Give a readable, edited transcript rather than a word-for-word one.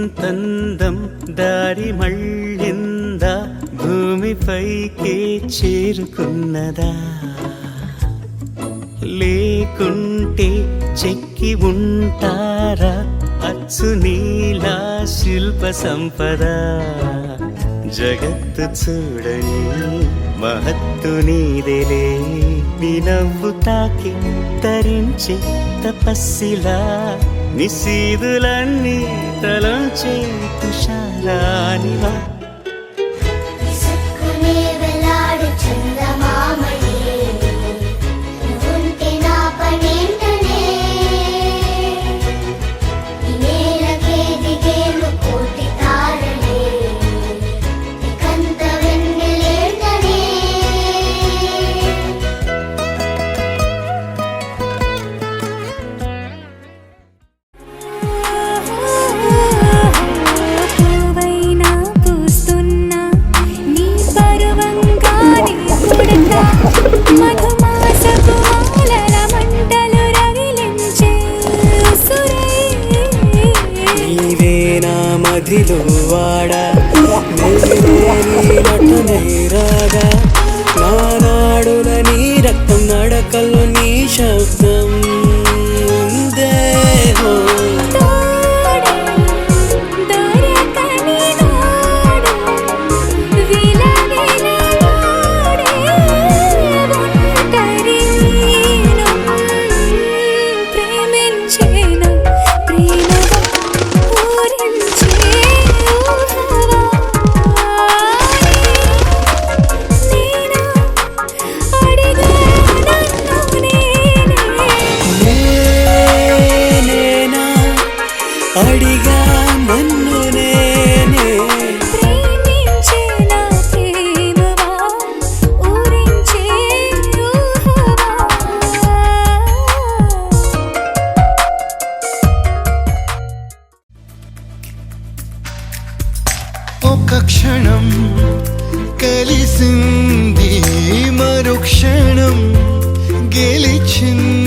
ఇంతందం దారి మళ్ళిందా భూమిపైకే చేరుకున్నదా లేకుంటే చెక్కి ఉంటారా అచ్చు నీలా శిల్ప సంపద జగత్తు చూడని మహత్తు నీదేలే నీ నవ్వు తాకి తరించే తపస్సిలా నిశీదులన్నీ తలంచే తుషారానివా మదిలో వాడా రాగా నానాడుల నీ రక్తం నడకల్లో నీ శబ్దం దేహో అడిగా నన్ను నేనే ప్రేమించే నా ప్రేమవా ఊరించే ఊహవా ఒక క్షణం కలిసింది మరుక్షణం గెలిచింది